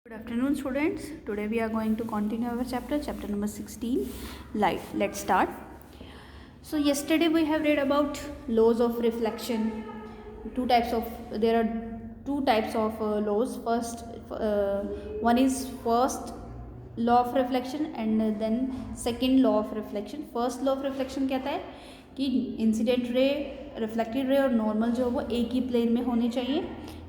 Good afternoon, students. Today we are going to continue our chapter number 16, light. Let's start. So yesterday we have read about laws of reflection. There are two types of laws. One is first law of reflection and then second law of reflection. First law of reflection कहता है कि incident ray, reflected ray और normal जो है वो एक ही plane में होनी चाहिए.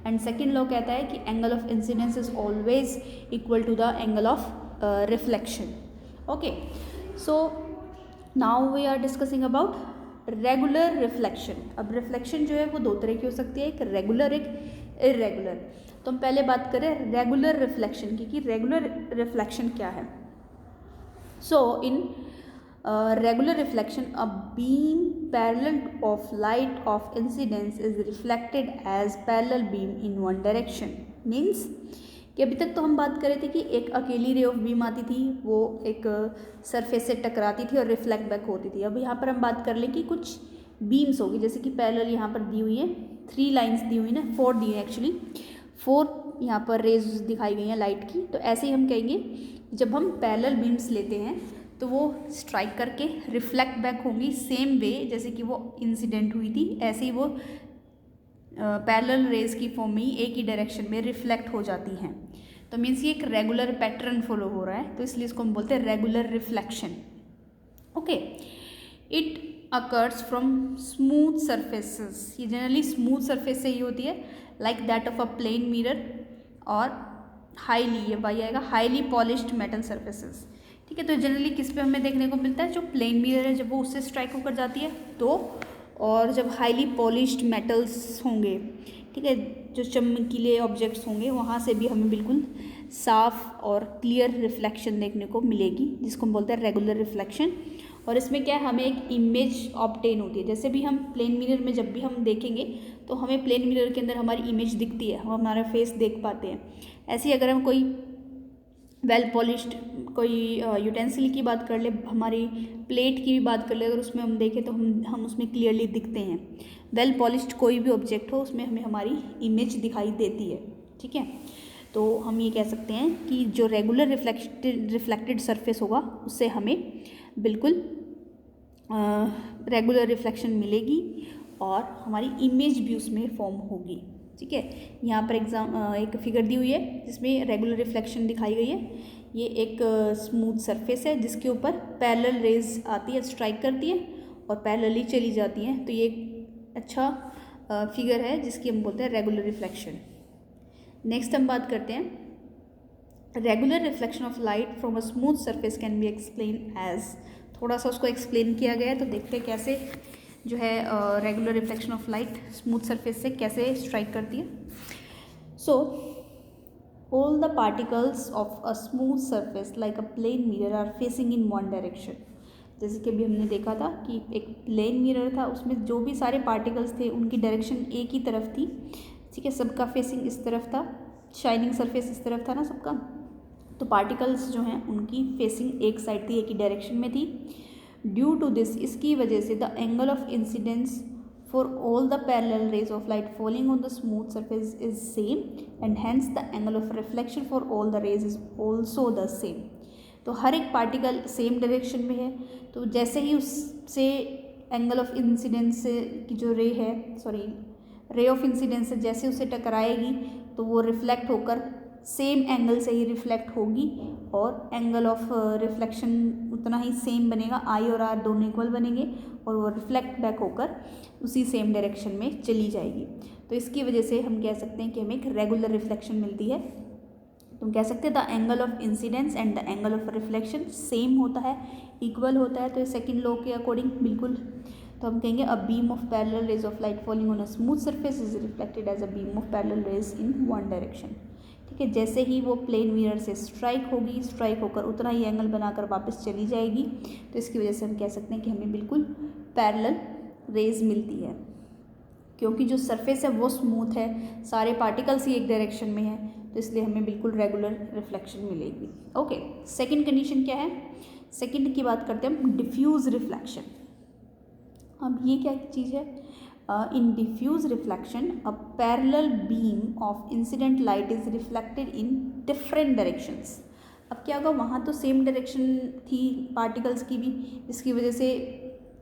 एंड सेकेंड लॉ कहता है कि angle of incidence is always equal to the angle of reflection. Okay, so now we are discussing about regular reflection. अब रिफ्लेक्शन जो है वो दो तरह की हो सकती है, एक रेगुलर एक इरेगुलर. तो हम पहले बात करें रेगुलर रिफ्लेक्शन की कि रेगुलर रिफ्लेक्शन क्या है. सो इन regular reflection, a beam parallel of light of incidence is reflected as parallel beam in one direction. Means कि अभी तक तो हम बात कर रहे थे कि एक अकेली रे ऑफ बीम आती थी, वो एक सरफेस से टकराती थी और रिफ्लेक्ट बैक होती थी. अब यहाँ पर हम बात कर लें कि कुछ बीम्स होगी, जैसे कि पैरेलल यहाँ पर दी हुई है, 3 लाइन्स दी हुई ना, 4 दी है एक्चुअली, 4 यहाँ पर रेज दिखाई गई हैं लाइट की. तो ऐसे ही हम कहेंगे जब हम पैरेलल बीम्स लेते हैं तो वो स्ट्राइक करके रिफ्लेक्ट बैक होंगी सेम वे जैसे कि वो इंसिडेंट हुई थी. ऐसे ही वो पैरेलल रेज की फॉर्म में ही एक ही डायरेक्शन में रिफ्लेक्ट हो जाती हैं. तो मीन्स ये एक रेगुलर पैटर्न फॉलो हो रहा है, तो इसलिए इसको हम बोलते हैं regular reflection. Okay, it occurs from smooth surfaces. ये जनरली स्मूथ सर्फेस से ही होती है, like that of a plane mirror और हाईली, ये वाई आएगा, हाईली पॉलिश्ड मेटल सर्फेसेस. ठीक है, तो जनरली किस पे हमें देखने को मिलता है, जो प्लेन मिरर है जब वो उससे स्ट्राइक होकर जाती है तो, और जब हाईली पॉलिश्ड मेटल्स होंगे, ठीक है, जो चमकीले ऑब्जेक्ट्स होंगे, वहाँ से भी हमें बिल्कुल साफ और क्लियर रिफ्लेक्शन देखने को मिलेगी, जिसको हम बोलते हैं रेगुलर रिफ्लेक्शन. और इसमें क्या है, हमें एक इमेज ऑब्टेन होती है. जैसे भी हम प्लेन मिरर में जब भी हम देखेंगे तो हमें प्लेन मिरर के अंदर हमारी इमेज दिखती है, हम हमारा फेस देख पाते हैं. ऐसे ही अगर हम कोई वेल पॉलिश्ड कोई यूटेंसिल की बात कर ले, हमारी प्लेट की भी बात कर ले, अगर उसमें हम देखें तो हम उसमें क्लियरली दिखते हैं. वेल पॉलिश्ड कोई भी ऑब्जेक्ट हो उसमें हमें हमारी इमेज दिखाई देती है. ठीक है, तो हम ये कह सकते हैं कि जो रेगुलर रिफ्लेक्टेड सरफेस होगा उससे हमें बिल्कुल रेगुलर रिफ्लेक्शन मिलेगी और हमारी इमेज भी उसमें फॉर्म होगी. ठीक है, यहाँ पर एक फिगर दी हुई है जिसमें रेगुलर रिफ्लेक्शन दिखाई गई है. ये एक स्मूथ सरफेस है जिसके ऊपर पैरेलल रेज आती है, स्ट्राइक करती है और पैरेलली चली जाती हैं. तो ये एक अच्छा फिगर है जिसकी हम बोलते हैं रेगुलर रिफ्लेक्शन. नेक्स्ट हम बात करते हैं regular reflection of light from a smooth surface can be explain as. थोड़ा सा उसको एक्सप्लेन किया गया है, तो देखते हैं कैसे जो है regular reflection of light smooth surface से कैसे स्ट्राइक करती है. So all the particles of a smooth surface like a plane mirror are facing in one direction. जैसे कि अभी हमने देखा था कि एक प्लेन मिरर था, उसमें जो भी सारे पार्टिकल्स थे उनकी डायरेक्शन एक ही तरफ थी. ठीक है, सबका फेसिंग इस तरफ था, शाइनिंग सरफेस इस तरफ था ना सबका, तो पार्टिकल्स जो हैं उनकी फेसिंग एक साइड थी, एक ही डायरेक्शन में थी. ड्यू टू दिस, इसकी वजह से the angle of incidence for all the parallel rays of light falling on the smooth surface is same and hence the angle of reflection for all the rays is also the same. तो हर एक particle same direction में है, तो जैसे ही उससे angle of incidence की जो रे ऑफ इंसिडेंस से जैसे उसे टकराएगी तो वो रिफ्लेक्ट होकर सेम एंगल से ही रिफ्लेक्ट होगी और एंगल ऑफ रिफ्लेक्शन उतना ही सेम बनेगा, आई और आर दोनों इक्वल बनेंगे और वो रिफ्लेक्ट बैक होकर उसी सेम डायरेक्शन में चली जाएगी. तो इसकी वजह से हम कह सकते हैं कि हमें एक रेगुलर रिफ्लेक्शन मिलती है. तो हम कह सकते हैं the angle of incidence and the angle of reflection same होता है, इक्वल होता है. तो सेकेंड लॉ के अकॉर्डिंग बिल्कुल, तो हम कहेंगे a beam of parallel rays of light falling on a smooth surface is reflected as a beam of parallel rays in one direction. ठीक है, जैसे ही वो प्लेन मिरर से स्ट्राइक होगी, स्ट्राइक होकर उतना ही एंगल बनाकर वापस चली जाएगी. तो इसकी वजह से हम कह सकते हैं कि हमें बिल्कुल पैरेलल रेज मिलती है, क्योंकि जो सरफेस है वो स्मूथ है, सारे पार्टिकल्स ही एक डायरेक्शन में हैं, तो इसलिए हमें बिल्कुल रेगुलर रिफ्लेक्शन मिलेगी. ओके, सेकेंड कंडीशन क्या है, सेकेंड की बात करते हैं हम डिफ्यूज रिफ्लेक्शन. अब ये क्या चीज़ है, in diffuse reflection, a parallel beam of incident light is reflected in different directions. अब क्या होगा, वहाँ तो सेम डायरेक्शन थी पार्टिकल्स की भी, जिसकी वजह से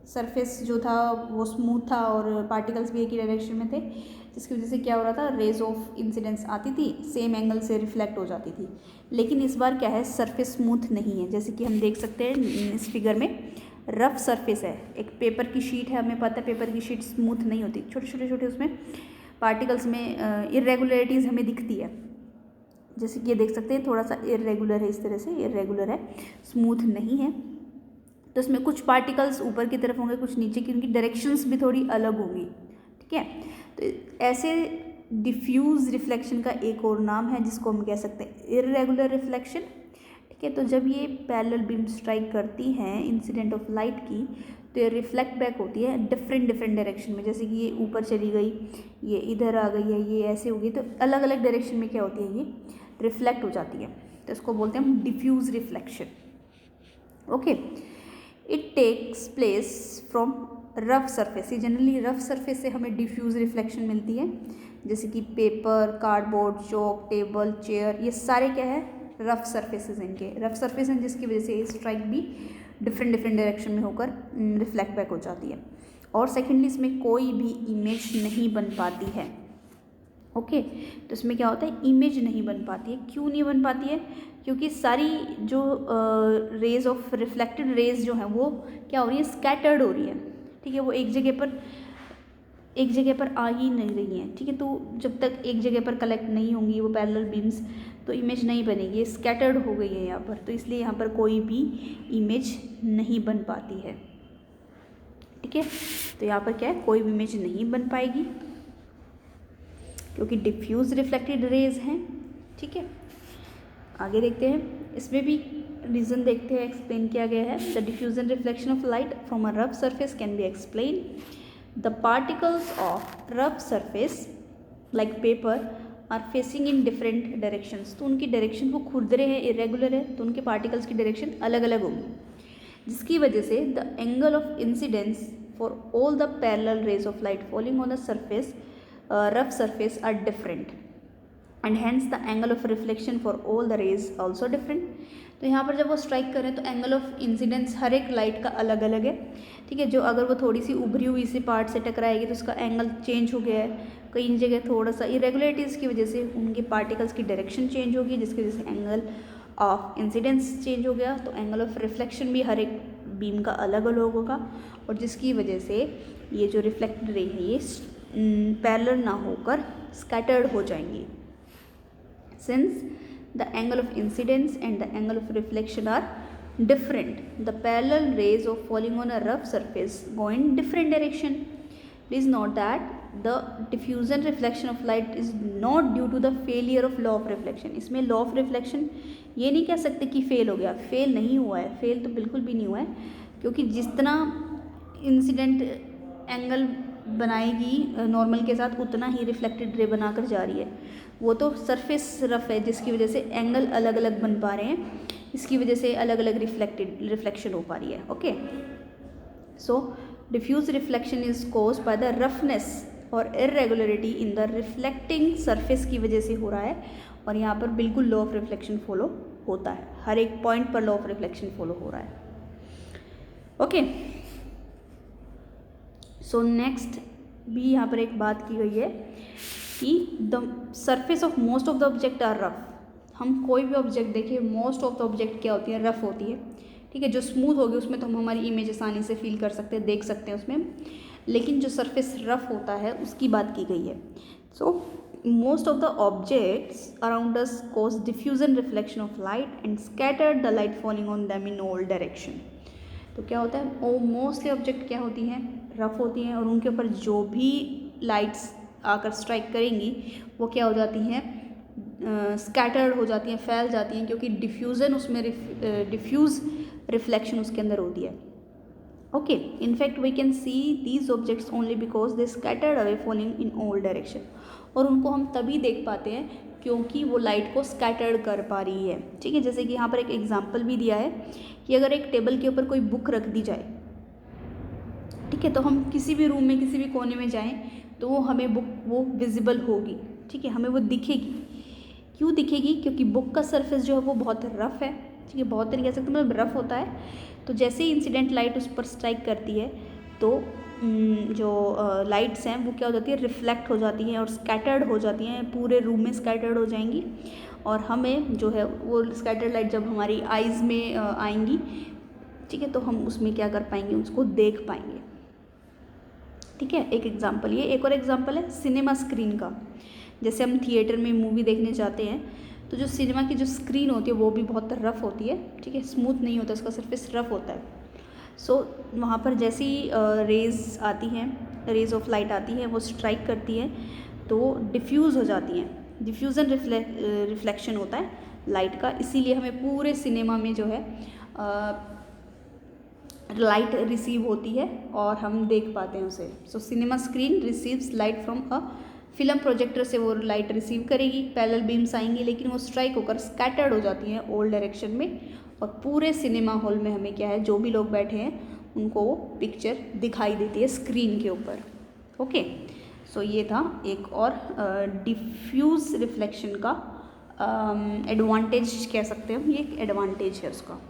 सरफेस जो था वो स्मूथ था और पार्टिकल्स भी एक ही डायरेक्शन में थे, जिसकी वजह से क्या हो रहा था, रेज ऑफ इंसिडेंस आती थी, सेम एंगल से रिफ्लेक्ट हो जाती थी। लेकिन इस बार क्या है, सरफेस स्मूथ नहीं है। जैसे कि हम देख सकते हैं इस फिगर में, रफ सरफेस है, एक पेपर की शीट है, हमें पता है पेपर की शीट स्मूथ नहीं होती, छोटे छोटे उसमें पार्टिकल्स में इरेगुलरिटीज़ हमें दिखती है। जैसे कि ये देख सकते हैं थोड़ा सा इरेगुलर है, इस तरह से इरेगुलर है, स्मूथ नहीं है। तो इसमें कुछ पार्टिकल्स ऊपर की तरफ होंगे, कुछ नीचे की, उनकी डायरेक्शंस भी थोड़ी अलग होंगी। ठीक है, तो ऐसे डिफ्यूज रिफ्लेक्शन का एक और नाम है जिसको हम कह सकते हैं इरेगुलर रिफ्लेक्शन। ठीक है, तो जब ये पैरेलल बीम स्ट्राइक करती हैं इंसिडेंट ऑफ लाइट की, तो ये रिफ्लेक्ट बैक होती है डिफरेंट डायरेक्शन में। जैसे कि ये ऊपर चली गई, ये इधर आ गई है, ये ऐसे हो गई, तो अलग अलग डायरेक्शन में क्या होती है, ये रिफ्लेक्ट हो जाती है। तो इसको बोलते हैं हम diffuse reflection. Okay, it takes place from rough surface. ये जनरली रफ सरफेस से हमें डिफ्यूज रिफ्लेक्शन मिलती है, जैसे कि paper, cardboard, chalk, table, chair, ये सारे क्या है, रफ सरफेसेस इनके रफ सरफेस हैं, जिसकी वजह से स्ट्राइक भी डिफरेंट डायरेक्शन में होकर रिफ्लेक्ट बैक हो जाती है। और सेकेंडली इसमें कोई भी इमेज नहीं बन पाती है। ओके, तो इसमें क्या होता है, इमेज नहीं बन पाती है। क्यों नहीं बन पाती है, क्योंकि सारी जो रेज ऑफ रिफ्लेक्टेड रेज जो हैं वो क्या हो रही है, स्कैटर्ड हो रही है। ठीक है, वो एक जगह पर आ ही नहीं रही हैं। ठीक है, तो जब तक एक जगह पर कलेक्ट नहीं होंगी वो पैरेलल बीम्स, तो इमेज नहीं बनेगी, स्कैटर्ड हो गई है यहाँ पर, तो इसलिए यहाँ पर कोई भी इमेज नहीं बन पाती है। ठीक है, तो यहाँ पर क्या है, कोई भी इमेज नहीं बन पाएगी क्योंकि डिफ्यूज रिफ्लेक्टेड रेज हैं। ठीक है, आगे देखते हैं, इसमें भी रीज़न देखते हैं, एक्सप्लेन किया गया है। The diffusion reflection of light from a rough surface can be explain. The particles of rough surface like paper are facing in different directions. तो उनकी डायरेक्शन वो खुरदरे हैं, इरेगुलर है, तो उनके पार्टिकल्स की डायरेक्शन अलग अलग होगी, जिसकी वजह से the angle of incidence for all the parallel rays of light falling on the surface rough surface are different and hence the angle of reflection for all the rays also different. तो यहाँ पर जब वो strike करें तो angle of incidence हर एक light का अलग अलग है। ठीक है, जो अगर वो थोड़ी सी उभरी हुई से पार्ट से टकराएगी तो उसका एंगल चेंज हो गया है, कई जगह थोड़ा सा इरेगुलरिटीज़ की वजह से उनके पार्टिकल्स की डायरेक्शन चेंज होगी, जिसकी वजह से एंगल ऑफ इंसिडेंस चेंज हो गया। तो एंगल ऑफ रिफ्लेक्शन भी हर एक बीम का अलग अलग होगा, और जिसकी वजह से ये जो रिफ्लेक्टेड रे है ये पैरेलल ना होकर स्कैटर्ड हो जाएंगी। Since the angle of incidence and the angle of reflection are different, the parallel rays of falling on a rough surface go in different direction. Please note that the diffusion reflection of light is not due to the failure of law of reflection. इसमें law of reflection ये नहीं कह सकते कि fail हो गया, fail नहीं हुआ है, फेल तो बिल्कुल भी नहीं हुआ है, क्योंकि जितना इंसिडेंट एंगल बनाएगी नॉर्मल के साथ उतना ही रिफ्लेक्टेड रे बनाकर जा रही है। वो तो सरफेस रफ है जिसकी वजह से एंगल अलग अलग बन पा रहे हैं, इसकी वजह से अलग अलग रिफ्लेक्शन हो पा रही है। Okay, so diffuse reflection is caused by the roughness और irregularity in the reflecting surface की वजह से हो रहा है, और यहाँ पर बिल्कुल लॉ ऑफ रिफ्लेक्शन फॉलो होता है, हर एक पॉइंट पर लॉ ऑफ रिफ्लेक्शन फॉलो हो रहा है। ओके, सो नेक्स्ट भी यहाँ पर एक बात की गई है कि the surface of most of the object are rough. हम कोई भी ऑब्जेक्ट देखिए, मोस्ट ऑफ द ऑब्जेक्ट क्या होती है, रफ होती है। ठीक है, जो स्मूथ होगी उसमें तो हम हमारी इमेज आसानी से फील कर सकते हैं, देख सकते हैं उसमें, लेकिन जो सरफेस रफ होता है उसकी बात की गई है। So most of the objects around us cause diffusion reflection of light and scattered the light falling on them in all direction. तो क्या होता है, वो मोस्टली ऑब्जेक्ट क्या होती हैं, रफ होती हैं, और उनके ऊपर जो भी लाइट्स आकर स्ट्राइक करेंगी वो क्या हो जाती हैं, स्कैटर्ड हो जाती हैं, फैल जाती हैं, क्योंकि डिफ्यूज़न उसमें डिफ्यूज़ रिफ्लेक्शन उसके अंदर होती है। Okay, in fact we can see these objects only because they scattered away falling in all direction. और उनको हम तभी देख पाते हैं क्योंकि वो लाइट को स्कैटर्ड कर पा रही है। ठीक है, जैसे कि यहाँ पर एक एग्जांपल भी दिया है कि अगर एक टेबल के ऊपर कोई बुक रख दी जाए, ठीक है, तो हम किसी भी रूम में किसी भी कोने में जाएं तो वो हमें बुक वो विजिबल होगी। ठीक है, हमें वो दिखेगी, क्यों दिखेगी? क्योंकि बुक का सरफेस जो है वो बहुत रफ़ है, ठीक है, बहुत तरीके से मतलब रफ़ होता है। तो जैसे ही इंसिडेंट लाइट उस पर स्ट्राइक करती है तो जो लाइट्स हैं वो क्या हो जाती है, रिफ्लेक्ट हो जाती हैं और स्कैटर्ड हो जाती हैं, पूरे रूम में स्कैटर्ड हो जाएंगी। और हमें जो है वो स्कैटर्ड लाइट जब हमारी आइज़ में आएंगी, ठीक है, तो हम उसमें क्या कर पाएंगे, उसको देख पाएंगे। ठीक है, एक एग्जांपल ये। एक और एग्जांपल है सिनेमा स्क्रीन का। जैसे हम थिएटर में मूवी देखने जाते हैं तो जो सिनेमा की जो स्क्रीन होती है वो भी बहुत रफ़ होती है, ठीक है, स्मूथ नहीं होता, उसका सरफेस रफ़ होता है। सो वहाँ पर जैसी रेज़ आती हैं, रेज़ ऑफ लाइट आती हैं, वो स्ट्राइक करती हैं तो डिफ्यूज़ हो जाती हैं। डिफ्यूज़न रिफ्लेक्शन होता है लाइट का, इसीलिए हमें पूरे सिनेमा में जो है लाइट रिसीव होती है और हम देख पाते हैं उसे। सो cinema screen receives light from a film projector से वो लाइट रिसीव करेगी, पैरेलल बीम्स आएंगी, लेकिन वो स्ट्राइक होकर स्कैटर्ड हो जाती हैं ऑल डायरेक्शन में, और पूरे सिनेमा हॉल में हमें क्या है, जो भी लोग बैठे हैं उनको वो पिक्चर दिखाई देती है स्क्रीन के ऊपर। ओके, सो ये था एक और डिफ्यूज़ रिफ्लेक्शन का एडवांटेज कह सकते हैं हम, ये एक एडवांटेज है उसका।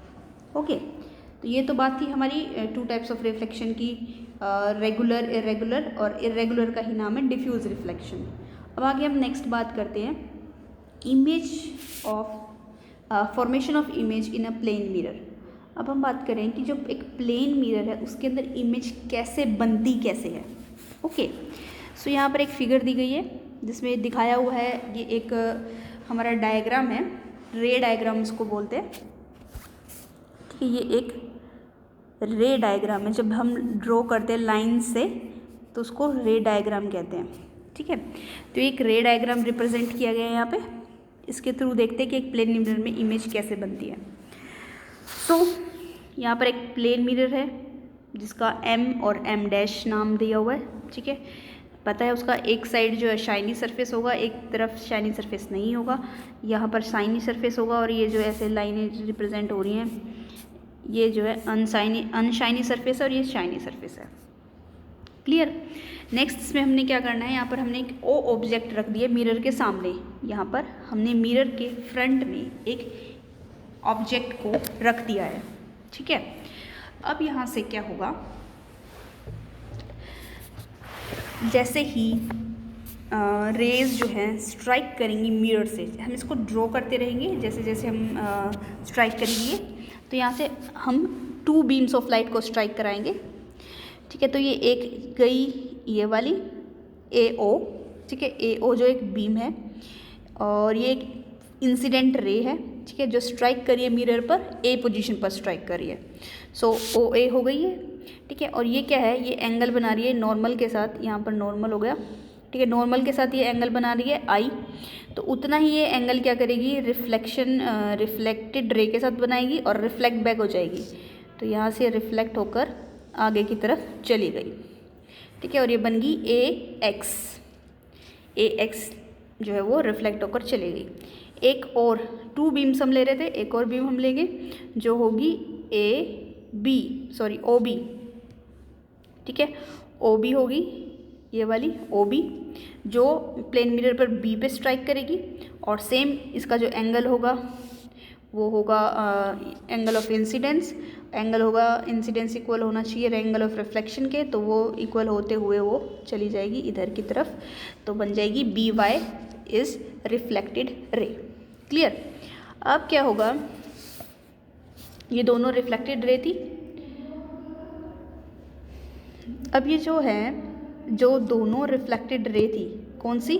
ओके, तो ये तो बात थी हमारी टू टाइप्स ऑफ रिफ्लेक्शन की, रेगुलर, इरेगुलर, और इरेगुलर का ही नाम है डिफ्यूज़ रिफ्लेक्शन। अब आगे हम नेक्स्ट बात करते हैं image of formation of image in a plane mirror. अब हम बात करें कि जो एक प्लेन मिरर है उसके अंदर इमेज कैसे बनती कैसे है। ओके, सो यहाँ पर एक फिगर दी गई है जिसमें दिखाया हुआ है, ये एक हमारा डायग्राम है, रे डायग्राम इसको बोलते हैं। ठीक है, ये एक रे डायग्राम है, जब हम ड्रॉ करते हैं लाइन से तो उसको रे डायग्राम कहते हैं। ठीक है, तो एक रे डायग्राम रिप्रेजेंट किया गया है यहाँ पे, इसके थ्रू देखते हैं कि एक प्लेन मिरर में इमेज कैसे बनती है। सो यहाँ पर एक प्लेन मिरर है जिसका M और M' नाम दिया हुआ है। ठीक है, पता है उसका एक साइड जो है शाइनी सरफेस होगा, एक तरफ शाइनी सरफेस नहीं होगा, यहाँ पर शाइनी सरफेस होगा, और ये जो ऐसे लाइनें रिप्रेजेंट हो रही हैं ये जो है अनशाइनी सरफेस है और ये शाइनी सरफेस है। क्लियर। नेक्स्ट इसमें हमने क्या करना है, यहाँ पर हमने एक ओ ऑब्जेक्ट रख दिया मिरर के सामने, यहाँ पर हमने मिरर के फ्रंट में एक ऑब्जेक्ट को रख दिया है। ठीक है, अब यहाँ से क्या होगा, जैसे ही रेज जो है स्ट्राइक करेंगी मिरर से, हम इसको ड्रॉ करते रहेंगे जैसे जैसे हम स्ट्राइक करेंगे, तो यहाँ से हम 2 बीम्स ऑफ लाइट को स्ट्राइक कराएंगे। ठीक है, तो ये एक गई ये वाली AO, ठीक है, AO जो एक बीम है, और ये एक इंसिडेंट रे है, ठीक है, जो स्ट्राइक करी है मिरर पर A पोजीशन पर स्ट्राइक करी है। सो OA हो गई है। ठीक है, और ये क्या है, ये एंगल बना रही है नॉर्मल के साथ, यहाँ पर नॉर्मल हो गया। ठीक है, नॉर्मल के साथ ये एंगल बना रही है I, तो उतना ही ये एंगल क्या करेगी, रिफ्लेक्टेड रे के साथ बनाएगी और रिफ्लेक्ट बैक हो जाएगी, तो यहाँ से रिफ्लेक्ट होकर आगे की तरफ चली गई। ठीक है, और ये बन गई AX जो है वो रिफ्लेक्ट होकर चली गई। एक और 2 बीम्स हम ले रहे थे, एक और बीम हम लेंगे जो होगी OB। ठीक है, OB होगी ये वाली OB, जो प्लेन मिरर पर B पे स्ट्राइक करेगी, और सेम इसका जो एंगल होगा वो होगा एंगल ऑफ इंसिडेंस। एंगल होगा इंसिडेंस इक्वल होना चाहिए एंगल ऑफ रिफ्लेक्शन के, तो वो इक्वल होते हुए वो चली जाएगी इधर की तरफ, तो बन जाएगी BY is reflected ray. Clear. अब क्या होगा, ये दोनों रिफ्लेक्टेड रे थी, अब ये जो है, जो दोनों रिफ्लेक्टेड रे थी, कौन सी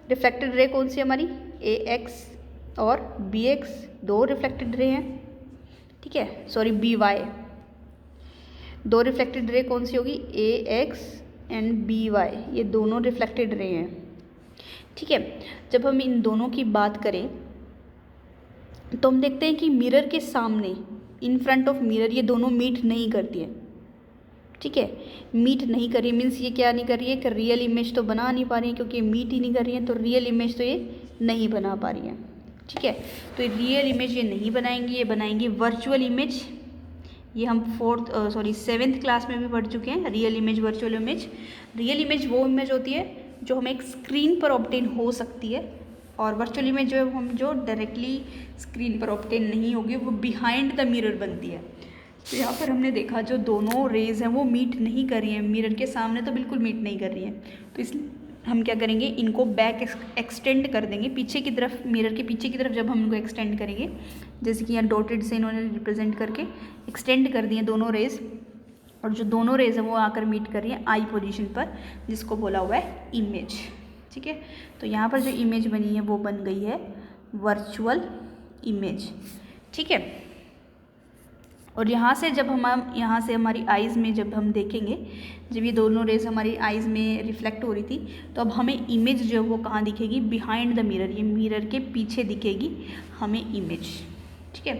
रिफ्लेक्टेड रे, कौन सी हमारी AX और BX, 2 रिफ्लेक्टेड रे हैं। ठीक है, सॉरी BY, 2 रिफ्लेक्टेड रे कौन सी होगी, AX एंड BY, ये दोनों रिफ्लेक्टेड रे हैं। ठीक है, जब हम इन दोनों की बात करें तो हम देखते हैं कि मिरर के सामने, इन फ्रंट ऑफ मिरर, ये दोनों मीट नहीं करती है। ठीक है, मीट नहीं कर रही मीन्स ये क्या नहीं कर रही है कि रियल इमेज तो बना नहीं पा रही है, क्योंकि मीट ही नहीं कर रही है तो रियल इमेज तो ये नहीं बना पा रही है। ठीक है, तो रियल इमेज ये नहीं बनाएंगी, ये बनाएंगी वर्चुअल इमेज। ये हम 7th क्लास में भी पढ़ चुके हैं, real image, virtual image. Real image वो इमेज होती है जो हमें एक स्क्रीन पर ऑब्टेन हो सकती है, और वर्चुअल इमेज जो है हम जो डायरेक्टली स्क्रीन पर ऑब्टेन नहीं होगी वो बिहाइंड द मिरर बनती है। तो यहाँ पर हमने देखा जो दोनों रेज हैं वो मीट नहीं कर रही हैं, मिरर के सामने तो बिल्कुल मीट नहीं कर रही हैं, तो इसलिए हम क्या करेंगे, इनको बैक एक्सटेंड कर देंगे पीछे की तरफ, मिरर के पीछे की तरफ जब हम इनको एक्सटेंड करेंगे, जैसे कि यहाँ डॉटेड से इन्होंने रिप्रेजेंट करके एक्सटेंड कर दिए दोनों रेज, और जो दोनों रेज है वो आकर मीट कर रही है आई पोजीशन पर, जिसको बोला हुआ है इमेज। ठीक है, तो यहाँ पर जो इमेज बनी है वो बन गई है वर्चुअल इमेज। ठीक है, और यहाँ से जब हम यहाँ से हमारी आइज़ में जब हम देखेंगे, जब ये दोनों रेज हमारी आइज़ में रिफ्लेक्ट हो रही थी, तो अब हमें इमेज जो है वो कहाँ दिखेगी, बिहाइंड द मिरर, ये मिरर के पीछे दिखेगी हमें इमेज। ठीक है,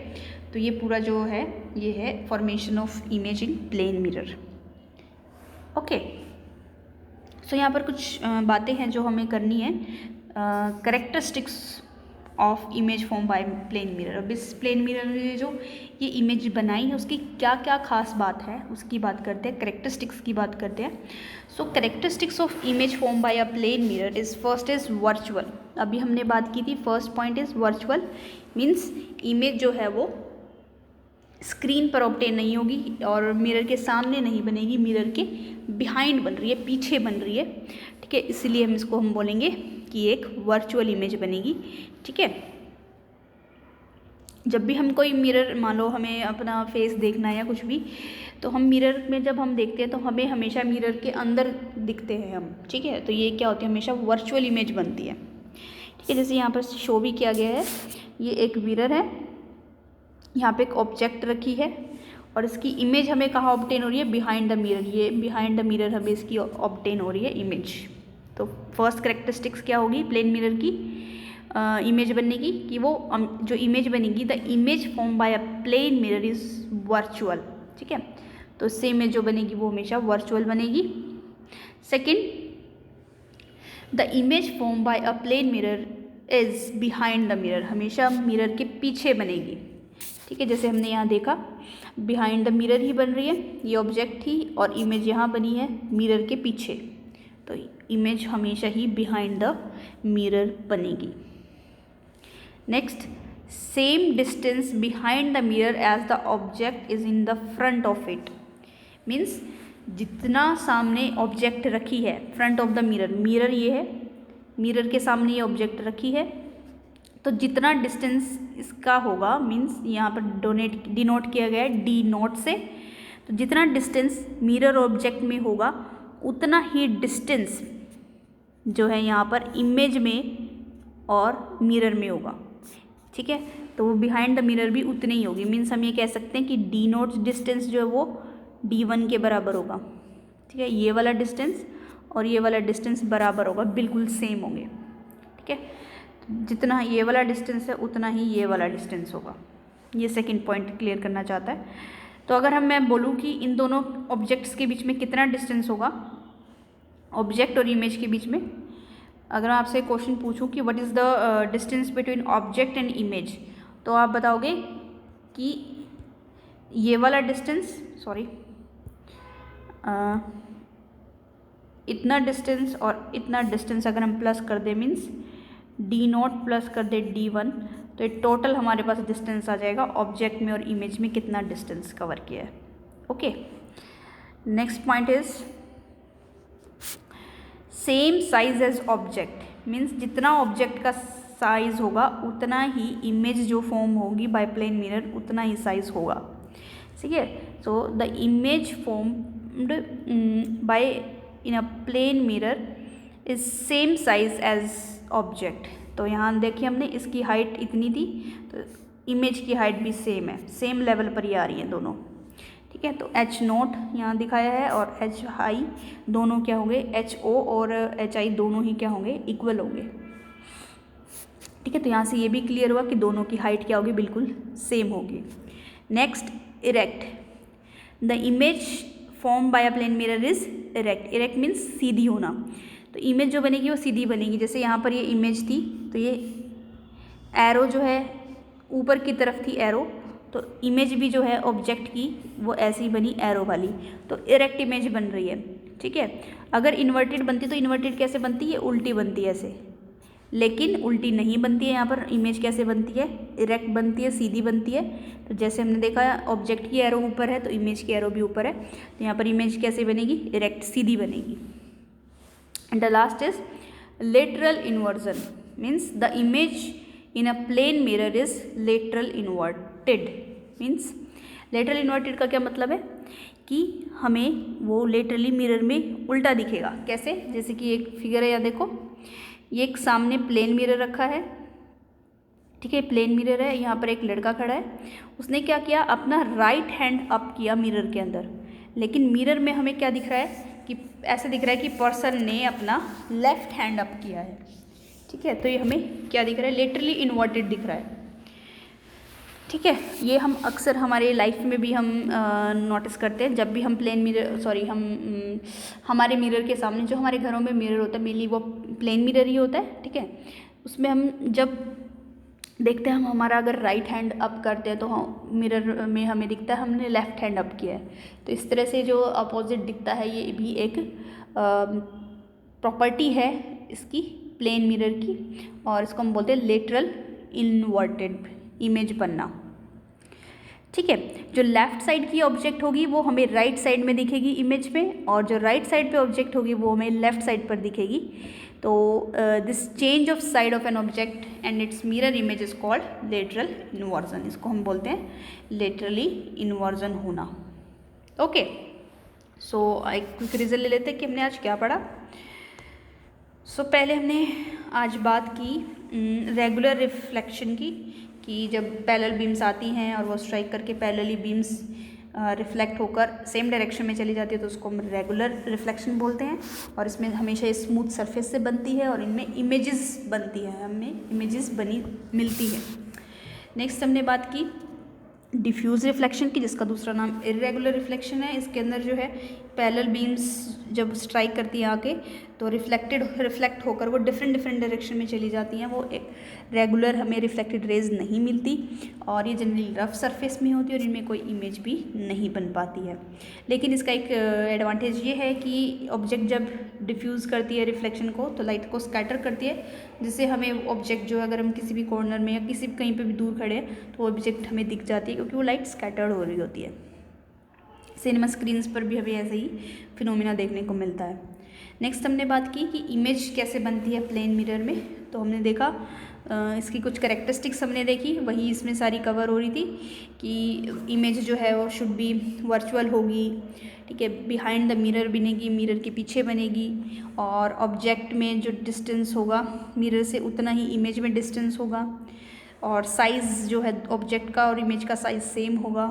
तो ये पूरा जो है ये है formation of image in plane mirror. Okay, so यहाँ पर कुछ बातें हैं जो हमें करनी है, characteristics of image form by plane mirror. अब इस प्लेन मिरर में जो ये इमेज बनाई है उसकी क्या क्या खास बात है उसकी बात करते हैं, कैरेक्टरिस्टिक्स की बात करते हैं। So characteristics of image form by a plane mirror is first is virtual. अभी हमने बात की थी, first point is virtual, means image जो है वो स्क्रीन पर ऑब्टेन नहीं होगी और मिरर के सामने नहीं बनेगी, मिरर के बिहाइंड बन रही है, पीछे बन रही है। ठीक है, इसलिए हम बोलेंगे कि एक वर्चुअल इमेज बनेगी। ठीक है, जब भी हम कोई मिरर, मान लो हमें अपना फेस देखना है या कुछ भी, तो हम मिरर में जब हम देखते हैं तो हमें हमेशा मिरर के अंदर दिखते हैं हम। ठीक है, तो ये क्या होती है, हमेशा वर्चुअल इमेज बनती है। ठीक है, जैसे यहाँ पर शो भी किया गया है, ये एक मिरर है, यहाँ पे एक ऑब्जेक्ट रखी है और इसकी इमेज हमें कहाँ ऑब्टेन हो रही है, बिहाइंड द मिरर। ये बिहाइंड द मिरर हमें इसकी ऑब्टेन हो रही है इमेज। तो फर्स्ट कैरेक्टरिस्टिक्स क्या होगी प्लेन मिरर की इमेज बनने की, कि वो जो इमेज बनेगी, the image form by a plane mirror is virtual. ठीक है, तो इससे इमेज जो बनेगी वो हमेशा वर्चुअल बनेगी। Second, the image form by a plane mirror is behind the mirror, हमेशा मिरर के पीछे बनेगी। ठीक है, जैसे हमने यहाँ देखा बिहाइंड द मिरर ही बन रही है, ये ऑब्जेक्ट थी और इमेज यहाँ बनी है मिरर के पीछे, तो इमेज हमेशा ही बिहाइंड द मिरर बनेगी। Next, same distance behind the mirror as the object is in the front of it, means जितना सामने ऑब्जेक्ट रखी है, front of the mirror, mirror ये है, मिरर के सामने ये ऑब्जेक्ट रखी है, तो जितना डिस्टेंस इसका होगा, मीन्स यहाँ पर डिनोट किया गया है डी नोट से, तो जितना डिस्टेंस मिरर ऑब्जेक्ट में होगा उतना ही डिस्टेंस जो है यहाँ पर इमेज में और मिरर में होगा। ठीक है, तो वो बिहाइंड द मिरर भी उतनी ही होगी, मीन्स हम ये कह सकते हैं कि डी नोट डिस्टेंस जो है वो D1 के बराबर होगा। ठीक है, ये वाला डिस्टेंस और ये वाला डिस्टेंस बराबर होगा, बिल्कुल सेम होंगे। ठीक है, जितना ये वाला डिस्टेंस है उतना ही ये वाला डिस्टेंस होगा। ये सेकंड पॉइंट क्लियर करना चाहता है। तो अगर मैं बोलूँ कि इन दोनों ऑब्जेक्ट्स के बीच में कितना डिस्टेंस होगा, ऑब्जेक्ट और इमेज के बीच में, अगर मैं आपसे क्वेश्चन पूछूं कि what is the distance between object and image, तो आप बताओगे कि ये वाला डिस्टेंस, सॉरी इतना डिस्टेंस और इतना डिस्टेंस अगर हम प्लस कर दें, मीन्स D0 प्लस कर दे D1, तो ये टोटल हमारे पास डिस्टेंस आ जाएगा ऑब्जेक्ट में और इमेज में कितना डिस्टेंस कवर किया है। Okay, next point is same size as object, means जितना ऑब्जेक्ट का साइज होगा उतना ही इमेज जो फॉर्म होगी बाय प्लेन मिरर उतना ही साइज होगा। ठीक है, so the image formed by in a plane mirror is same size as object. तो यहाँ देखिए हमने इसकी हाइट इतनी थी, तो इमेज की हाइट भी सेम है, सेम लेवल पर ही आ रही है दोनों। ठीक है, तो H0 यहाँ दिखाया है और HI दोनों क्या होंगे, HO और HI दोनों ही क्या होंगे, इक्वल होंगे। ठीक है, तो यहाँ से ये भी क्लियर हुआ कि दोनों की हाइट क्या होगी, बिल्कुल सेम होगी। Next, erect, the image form by a plane mirror is erect. Erect means सीधी होना, तो इमेज जो बनेगी वो सीधी बनेगी। जैसे यहाँ पर ये इमेज थी तो ये एरो जो है ऊपर की तरफ थी एरो, तो इमेज भी जो है ऑब्जेक्ट की वो ऐसी बनी एरो वाली, तो इरेक्ट इमेज बन रही है। ठीक है, अगर इन्वर्टेड बनती तो इन्वर्टेड कैसे बनती है, उल्टी बनती है ऐसे, लेकिन उल्टी नहीं बनती है। यहाँ पर इमेज कैसे बनती है, इरेक्ट बनती है, सीधी बनती है। तो जैसे हमने देखा है ऑब्जेक्ट की एरो ऊपर है तो इमेज की एरो भी ऊपर है, तो यहाँ पर इमेज कैसे बनेगी, इरेक्ट सीधी बनेगी। And the last is lateral inversion, means the image in a plane mirror is lateral inverted. Means lateral inverted का क्या मतलब है कि हमें वो लेटरली मिरर में उल्टा दिखेगा। कैसे, जैसे कि एक फिगर है, यहाँ देखो, ये एक सामने प्लेन मिरर रखा है, ठीक है, प्लेन मिरर है, यहाँ पर एक लड़का खड़ा है, उसने क्या किया, अपना राइट हैंड अप किया मिरर के अंदर, लेकिन मिरर में हमें क्या दिख रहा है कि ऐसा दिख रहा है कि पर्सन ने अपना लेफ्ट हैंड अप किया है, ठीक है। तो ये हमें क्या दिख रहा है, लेटरली इन्वर्टेड दिख रहा है, ठीक है। ये हम अक्सर हमारे लाइफ में भी हम नोटिस करते हैं, जब भी हम प्लेन मिरर हमारे मिरर के सामने, जो हमारे घरों में मिरर होता है मेनली वो प्लेन मिरर ही होता है, ठीक है। उसमें हम जब देखते हैं, हम हमारा अगर राइट हैंड अप करते हैं तो मिरर में हमें दिखता है हमने लेफ्ट हैंड अप किया है। तो इस तरह से जो अपोजिट दिखता है ये भी एक प्रॉपर्टी है इसकी, प्लेन मिरर की, और इसको हम बोलते हैं लेटरल इन्वर्टेड इमेज बनना, ठीक है। जो लेफ्ट साइड की ऑब्जेक्ट होगी वो हमें राइट साइड में दिखेगी इमेज में, और जो राइट साइड पे ऑब्जेक्ट होगी वो हमें लेफ्ट साइड पर दिखेगी। तो this change of side of an object and it's mirror image is called lateral inversion. इसको हम बोलते हैं लेटरली इन्वर्जन होना। ओके, सो एक क्विक रिजल्ट ले लेते हैं कि हमने आज क्या पढ़ा। सो पहले हमने आज बात की रेगुलर रिफ्लेक्शन की, कि जब पैरेलल बीम्स आती हैं और वो स्ट्राइक करके पैरेलली बीम्स रिफ्लेक्ट होकर सेम डायरेक्शन में चली जाती है तो उसको हम रेगुलर रिफ्लेक्शन बोलते हैं। और इसमें हमेशा स्मूथ सरफेस से बनती है और इनमें इमेजेस बनती है, हमें इमेजेस बनी मिलती है। नेक्स्ट हमने बात की डिफ्यूज रिफ्लेक्शन की, जिसका दूसरा नाम इरेगुलर रिफ्लेक्शन है। इसके अंदर जो है पैरेलल बीम्स जब स्ट्राइक करती हैं आके तो रिफ्लेक्ट होकर वो डिफरेंट डायरेक्शन में चली जाती हैं, वो एक रेगुलर हमें रिफ्लेक्टेड रेज नहीं मिलती, और ये जनरली रफ सरफेस में होती है और इनमें कोई इमेज भी नहीं बन पाती है। लेकिन इसका एक एडवांटेज ये है कि ऑब्जेक्ट जब डिफ्यूज़ करती है रिफ्लेक्शन को तो लाइट को स्कैटर करती है, जिससे हमें ऑब्जेक्ट जो अगर हम किसी भी कॉर्नर में या किसी कहीं पर भी दूर खड़े हैं तो ऑब्जेक्ट हमें दिख जाती है, क्योंकि वो लाइट स्कैटर्ड हो रही होती है। सिनेमा स्क्रीन्स पर भी हमें ऐसे ही फिनोमिना देखने को मिलता है। नेक्स्ट हमने बात की कि इमेज कैसे बनती है प्लेन मिरर में, तो हमने देखा इसकी कुछ कैरेक्टरिस्टिक्स हमने देखी, वही इसमें सारी कवर हो रही थी कि इमेज जो है वो शुड बी वर्चुअल होगी, ठीक है, बिहाइंड द मिरर बनेगी, मिरर के पीछे बनेगी, और ऑब्जेक्ट में जो डिस्टेंस होगा मिरर से उतना ही इमेज में डिस्टेंस होगा, और साइज़ जो है ऑब्जेक्ट का और इमेज का साइज़ सेम होगा,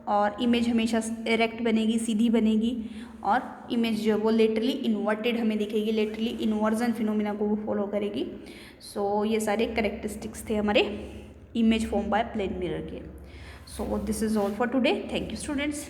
और इमेज हमेशा इरेक्ट बनेगी, सीधी बनेगी, और इमेज जो है वो लेटरली इन्वर्टेड हमें दिखेगी, लेटरली इन्वर्जन फिनोमिना को वो फॉलो करेगी। सो ये सारे करेक्टरिस्टिक्स थे हमारे image form by plane mirror के। So this is all for today. Thank you students.